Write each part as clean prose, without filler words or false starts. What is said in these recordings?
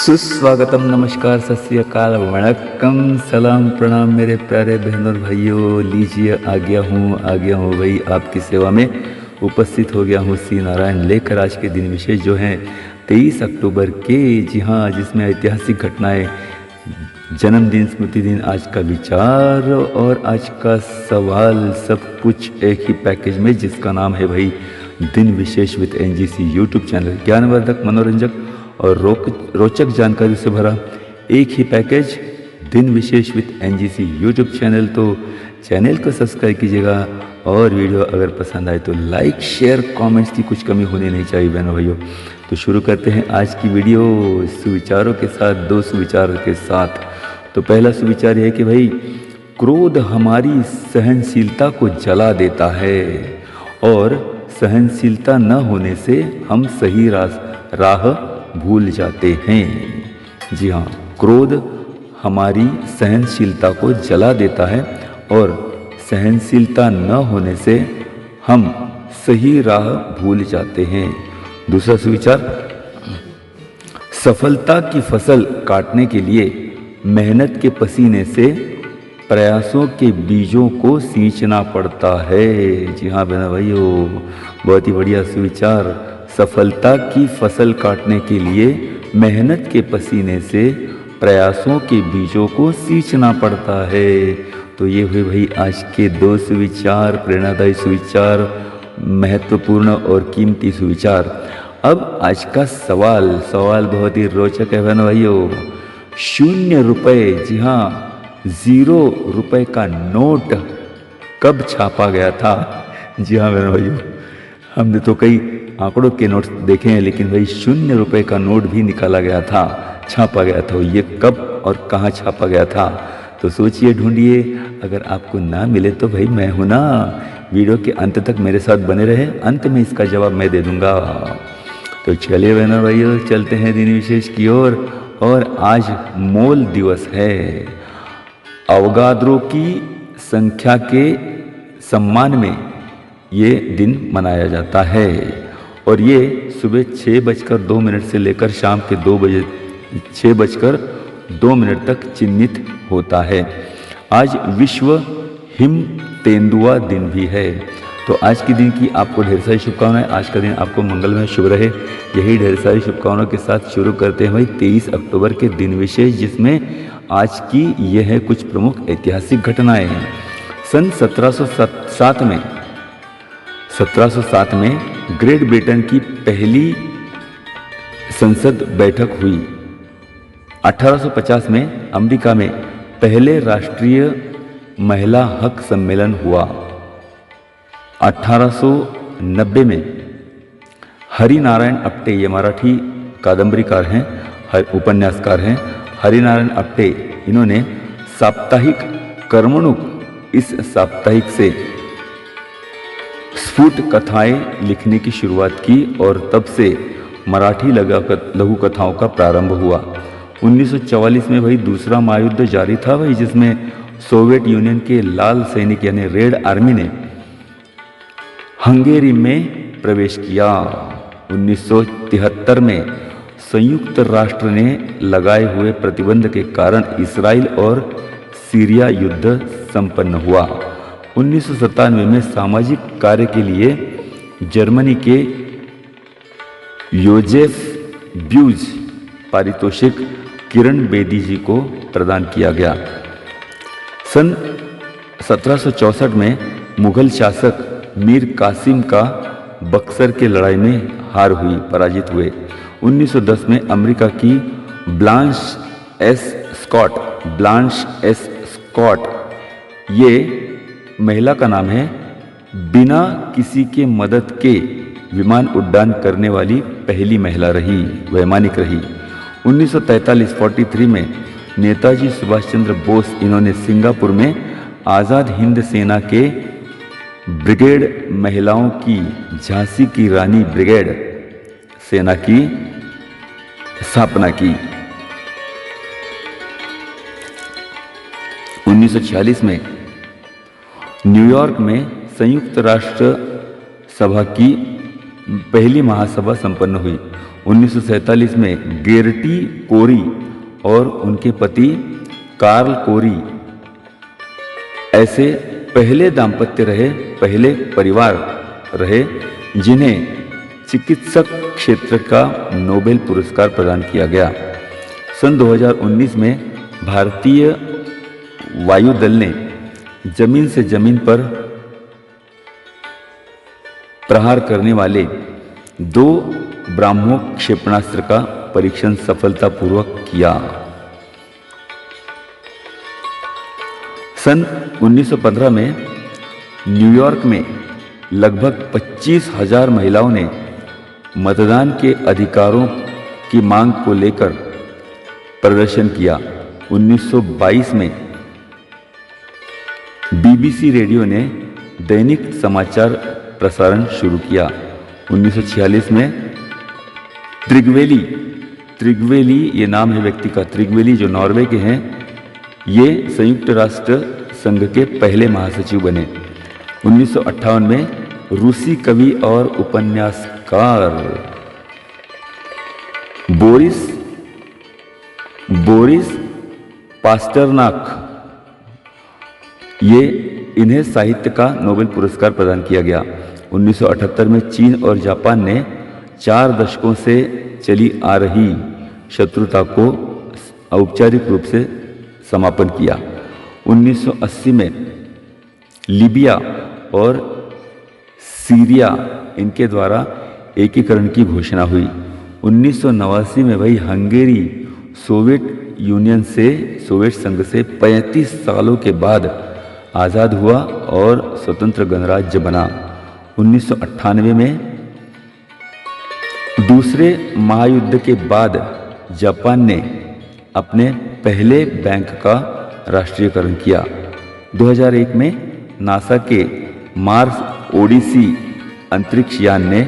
सुस्वागतम, नमस्कार, सत श्री अकाल, वणक्कम, सलाम, प्रणाम मेरे प्यारे बहनों और भाइयों। लीजिए आ गया हूँ भाई आपकी सेवा में उपस्थित हो गया हूँ श्री नारायण लेकर आज के दिन विशेष जो हैं 23 अक्टूबर के। जी हाँ, जिसमें ऐतिहासिक घटनाएं, जन्मदिन, स्मृति दिन, आज का विचार और आज का सवाल, सब कुछ एक ही पैकेज में, जिसका नाम है भाई दिन विशेष विद एनजीसी यूट्यूब चैनल। ज्ञानवर्धक, मनोरंजक और रोचक जानकारी से भरा एक ही पैकेज, दिन विशेष विद एनजीसी यूट्यूब चैनल। तो चैनल को सब्सक्राइब कीजिएगा और वीडियो अगर पसंद आए तो लाइक, शेयर, कमेंट्स की कुछ कमी होनी नहीं चाहिए बहनों भाइयों। तो शुरू करते हैं आज की वीडियो सुविचारों के साथ, दो सुविचार के साथ। तो पहला सुविचार यह है कि भाई क्रोध हमारी सहनशीलता को जला देता है और सहनशीलता न होने से हम सही राह भूल जाते हैं। जी हाँ, क्रोध हमारी सहनशीलता को जला देता है और सहनशीलता न होने से हम सही राह भूल जाते हैं। दूसरा सुविचार, सफलता की फसल काटने के लिए मेहनत के पसीने से प्रयासों के बीजों को सींचना पड़ता है। जी हाँ बहनों भाइयों, बहुत ही बढ़िया सुविचार। सफलता की फसल काटने के लिए मेहनत के पसीने से प्रयासों के बीजों को सींचना पड़ता है। तो ये हुए भाई आज के दो सुविचार, प्रेरणादायी सुविचार, महत्वपूर्ण और कीमती सुविचार। अब आज का सवाल बहुत ही रोचक है बहनों भाइयों। 0 रुपये, जी हाँ 0 रुपये का नोट कब छापा गया था? जी हाँ बहनों भाइयों, हमने तो कई आंकड़ों के नोट देखे हैं, लेकिन भाई 0 रुपये का नोट भी निकाला गया था, छापा गया था। ये कब और कहाँ छापा गया था? तो सोचिए, ढूंढिए। अगर आपको ना मिले तो भाई मैं हूं ना, वीडियो के अंत तक मेरे साथ बने रहे, अंत में इसका जवाब मैं दे दूंगा। तो चलिए बहनों भाइयों, चलते हैं दिन विशेष की ओर। और आज मोल दिवस है। अवगाद्रो की संख्या के सम्मान में ये दिन मनाया जाता है और ये सुबह 6:02 से लेकर शाम के 6:02 तक चिन्हित होता है। आज विश्व हिम तेंदुआ दिन भी है। तो आज के दिन की आपको ढेर सारी शुभकामनाएं। आज का दिन आपको मंगलमय शुभ रहे, यही ढेर सारी शुभकामनाओं के साथ शुरू करते हैं भाई 23 अक्टूबर के दिन विशेष, जिसमें आज की यह है कुछ प्रमुख ऐतिहासिक घटनाएं हैं। सन 1707 में ग्रेट ब्रिटेन की पहली संसद बैठक हुई। 1850 में अमेरिका में पहले राष्ट्रीय महिला हक सम्मेलन हुआ। 1890 में हरिनारायण अप्टे, ये मराठी कादंबरीकार हैं, उपन्यासकार हैं, हरिनारायण अप्टे, इन्होंने साप्ताहिक कर्मणुक, इस साप्ताहिक से स्फुट कथाएं लिखने की शुरुआत की और तब से मराठी लघु कथाओं का प्रारंभ हुआ। 1944 में भाई दूसरा महायुद्ध जारी था भाई, जिसमें सोवियत यूनियन के लाल सैनिक यानी रेड आर्मी ने हंगेरी में प्रवेश किया। 1973 में संयुक्त राष्ट्र ने लगाए हुए प्रतिबंध के कारण इजराइल और सीरिया युद्ध संपन्न हुआ। 1997 में सामाजिक कार्य के लिए जर्मनी के योजेफ ब्यूज पारितोषिक किरण बेदी जी को प्रदान किया गया। सन 1764 में मुगल शासक मीर कासिम का बक्सर के लड़ाई में हार हुई, पराजित हुए। 1910 में अमेरिका की ब्लांश एस स्कॉट, ये महिला का नाम है, बिना किसी के मदद के विमान उड्डान करने वाली पहली महिला रही, वैमानिक रही। 1943 में नेताजी सुभाष चंद्र बोस, इन्होंने सिंगापुर में आज़ाद हिंद सेना के ब्रिगेड महिलाओं की, झांसी की रानी ब्रिगेड सेना की स्थापना की। 1946 में न्यूयॉर्क में संयुक्त राष्ट्र सभा की पहली महासभा संपन्न हुई। 1947 में गेर्टी कोरी और उनके पति कार्ल कोरी ऐसे पहले दाम्पत्य रहे, पहले परिवार रहे जिन्हें चिकित्सक क्षेत्र का नोबेल पुरस्कार प्रदान किया गया। सन 2019 में भारतीय वायुदल ने जमीन से जमीन पर प्रहार करने वाले 2 ब्राह्मोस क्षेपणास्त्र का परीक्षण सफलतापूर्वक किया। सन 1915 में न्यूयॉर्क में लगभग 25,000 महिलाओं ने मतदान के अधिकारों की मांग को लेकर प्रदर्शन किया। 1922 में बीबीसी रेडियो ने दैनिक समाचार प्रसारण शुरू किया। 1946 में त्रिगवेली ये नाम है व्यक्ति का, त्रिगवेली जो नॉर्वे के हैं, ये संयुक्त राष्ट्र संघ के पहले महासचिव बने। 1958 में रूसी कवि और उपन्यासकार बोरिस पास्टरनाक इन्हें साहित्य का नोबेल पुरस्कार प्रदान किया गया। 1978 में चीन और जापान ने 4 दशकों से चली आ रही शत्रुता को औपचारिक रूप से समापन किया। 1980 में लीबिया और सीरिया इनके द्वारा एकीकरण की घोषणा हुई। 1989 में वही हंगेरी सोवियत संघ से 35 सालों के बाद आज़ाद हुआ और स्वतंत्र गणराज्य बना। 1998 में दूसरे महायुद्ध के बाद जापान ने अपने पहले बैंक का राष्ट्रीयकरण किया। 2001 में नासा के मार्स ओडिसी अंतरिक्ष यान ने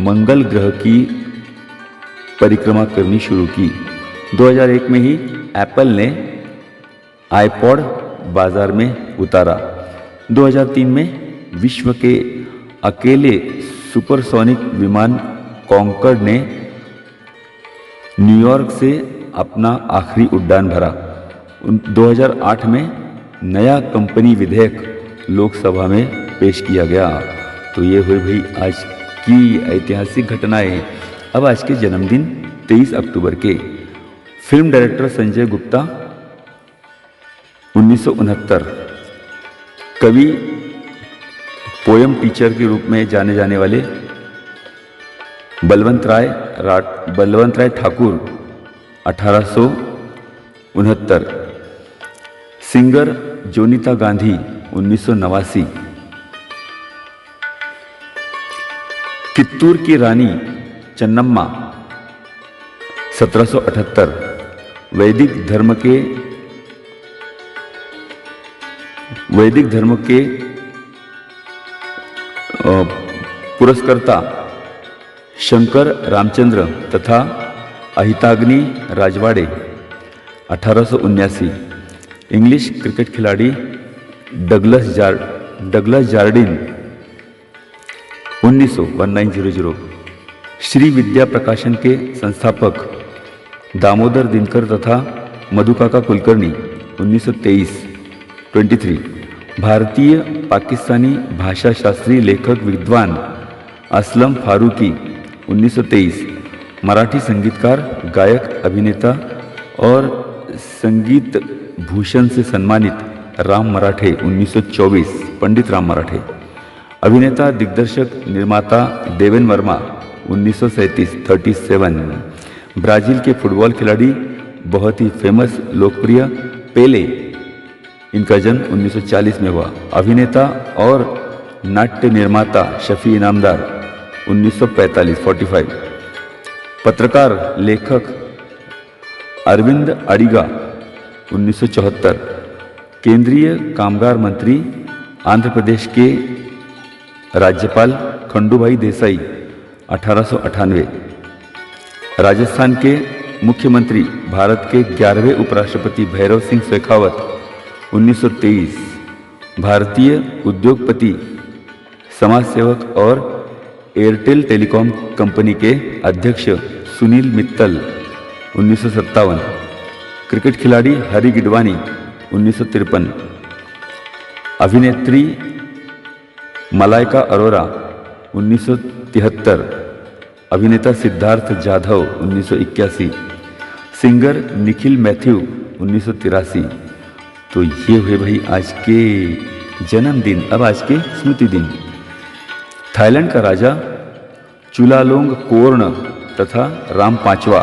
मंगल ग्रह की परिक्रमा करनी शुरू की। 2001 में ही एप्पल ने आईपॉड बाजार में उतारा। 2003 में विश्व के अकेले सुपरसोनिक विमान कॉन्कॉर्ड ने न्यूयॉर्क से अपना आखिरी उड़ान भरा। 2008 में नया कंपनी विधेयक लोकसभा में पेश किया गया। तो ये हुई भाई आज की ऐतिहासिक घटनाएं। अब आज के जन्मदिन 23 अक्टूबर के फिल्म डायरेक्टर संजय गुप्ता 1969, कवि पोयम टीचर के रूप में जाने जाने वाले बलवंत राय ठाकुर 1869, सिंगर जोनीता गांधी 1989, कित्तूर की रानी चन्नम्मा 1778, वैदिक धर्म के पुरस्कर्ता शंकर रामचंद्र तथा अहिताग्नि राजवाड़े 1879, इंग्लिश क्रिकेट खिलाड़ी डगलस जार्डिन 1900, श्री विद्या प्रकाशन के संस्थापक दामोदर दिनकर तथा मधुकाका कुलकर्णी 1923, भारतीय पाकिस्तानी भाषा शास्त्री लेखक विद्वान असलम फारूकी 1923, मराठी संगीतकार गायक अभिनेता और संगीत भूषण से सम्मानित राम मराठे 1924, पंडित राम मराठे, अभिनेता दिग्दर्शक निर्माता देवेन वर्मा 1937, ब्राजील के फुटबॉल खिलाड़ी बहुत ही फेमस लोकप्रिय पेले, इनका जन्म 1940 में हुआ। अभिनेता और नाट्य निर्माता शफी इनामदार 1945, पत्रकार लेखक अरविंद अडिगा 1974, केंद्रीय कामगार मंत्री आंध्र प्रदेश के राज्यपाल खंडूभाई देसाई 1898, राजस्थान के मुख्यमंत्री भारत के 11वें उपराष्ट्रपति भैरव सिंह शेखावत 1923, भारतीय उद्योगपति, समाज सेवक और एयरटेल टेलीकॉम कंपनी के अध्यक्ष सुनील मित्तल 1957, क्रिकेट खिलाड़ी हरी गिडवानी 1953, अभिनेत्री मलाइका अरोरा 1973, अभिनेता सिद्धार्थ जाधव 1981, सिंगर निखिल मैथ्यू 1983। तो ये हुए भाई आज के जन्मदिन। अब आज के स्मृति दिन। थाईलैंड का राजा चुलालोंग कोर्न तथा राम पांचवा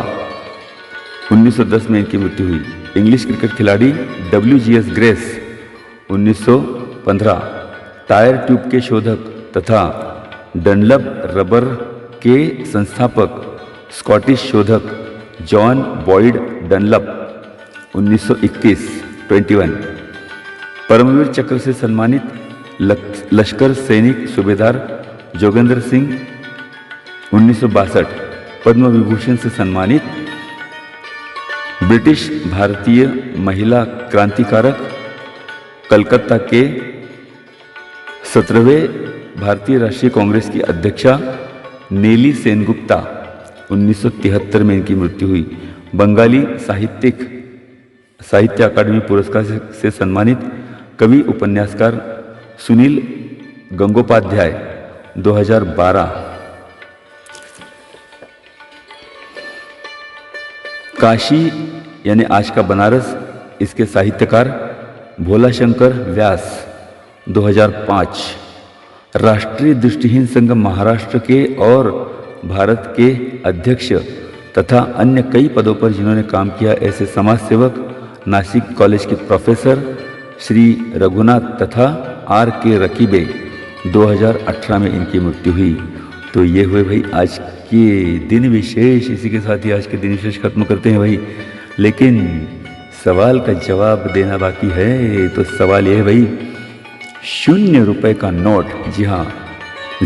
1910 में इनकी मृत्यु हुई। इंग्लिश क्रिकेट खिलाड़ी WGS ग्रेस 1915, टायर ट्यूब के शोधक तथा डनलप रबर के संस्थापक स्कॉटिश शोधक जॉन बॉयड डनलप 1921, परमवीर चक्र से सम्मानित लश्कर सैनिक सूबेदार जोगेंद्र सिंह 1962, पद्म विभूषण से सम्मानित ब्रिटिश भारतीय महिला क्रांतिकारक कलकत्ता के 17वें भारतीय राष्ट्रीय कांग्रेस की अध्यक्षा नेली सेनगुप्ता 1973 में इनकी मृत्यु हुई। बंगाली साहित्य अकादमी पुरस्कार से सम्मानित कवि उपन्यासकार सुनील गंगोपाध्याय 2012। काशी यानी आज का बनारस, इसके साहित्यकार भोला शंकर व्यास 2005। राष्ट्रीय दृष्टिहीन संघ महाराष्ट्र के और भारत के अध्यक्ष तथा अन्य कई पदों पर जिन्होंने काम किया, ऐसे समाज सेवक नासिक कॉलेज के प्रोफेसर श्री रघुनाथ तथा RK रकीबे 2018 में इनकी मृत्यु हुई। तो ये हुए भाई आज के दिन विशेष। इसी के साथ ही आज के दिन विशेष खत्म करते हैं भाई, लेकिन सवाल का जवाब देना बाकी है। तो सवाल ये है भाई, 0 रुपए का नोट, जी हाँ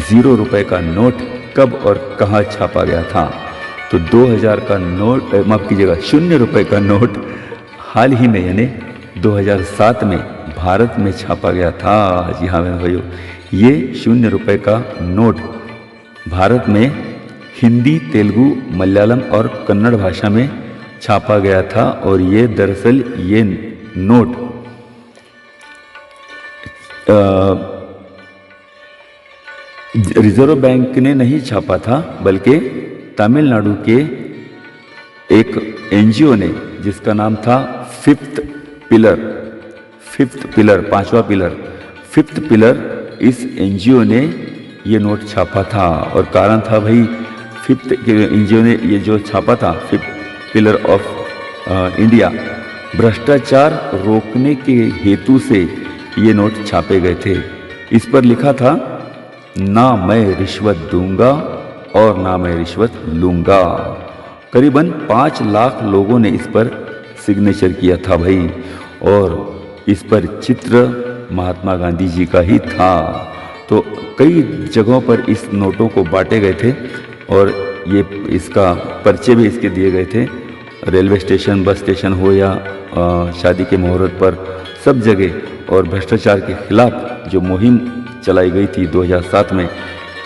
0 रुपए का नोट कब और कहाँ छापा गया था? तो 2000 का नोट, माफ कीजिएगा 0 रुपए का नोट हाल ही में यानी 2007 में भारत में छापा गया था। जी हाँ मेरे भाइयों, ये 0 रुपए का नोट भारत में हिंदी, तेलुगु, मलयालम और कन्नड़ भाषा में छापा गया था। और ये दरअसल ये नोट रिजर्व बैंक ने नहीं छापा था, बल्कि तमिलनाडु के एक NGO ने, जिसका नाम था फिफ्थ पिलर, पांचवा पिलर, फिफ्थ पिलर, इस NGO ने ये नोट छापा था। और कारण था भाई, फिफ्थ NGO ने ये जो छापा था, फिफ्थ पिलर ऑफ इंडिया, भ्रष्टाचार रोकने के हेतु से ये नोट छापे गए थे। इस पर लिखा था, ना मैं रिश्वत दूंगा और ना मैं रिश्वत लूंगा। करीबन 5 लाख लोगों ने इस पर सिग्नेचर किया था भाई, और इस पर चित्र महात्मा गांधी जी का ही था। तो कई जगहों पर इस नोटों को बांटे गए थे और ये इसका पर्चे भी इसके दिए गए थे। रेलवे स्टेशन, बस स्टेशन हो या शादी के मुहूर्त पर, सब जगह। और भ्रष्टाचार के खिलाफ जो मुहिम चलाई गई थी 2007 में,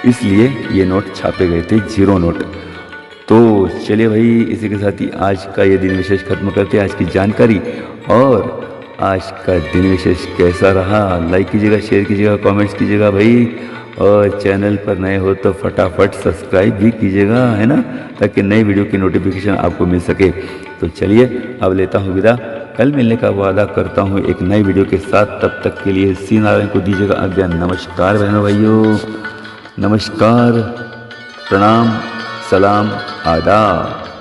इसलिए ये नोट छापे गए थे, 0 नोट। तो चलिए भाई, इसी के साथ ही आज का ये दिन विशेष खत्म करते हैं, आज की जानकारी। और आज का दिन विशेष कैसा रहा, लाइक कीजिएगा, शेयर कीजिएगा, कमेंट्स कीजिएगा भाई। और चैनल पर नए हो तो फटाफट सब्सक्राइब भी कीजिएगा, है ना, ताकि नई वीडियो की नोटिफिकेशन आपको मिल सके। तो चलिए अब लेता हूँ विदा, कल मिलने का वादा करता हूँ एक नई वीडियो के साथ। तब तक के लिए सी नारायण को दीजिएगा आज्ञा। नमस्कार बहनों भाइयों, नमस्कार, प्रणाम, सलाम, आदाब।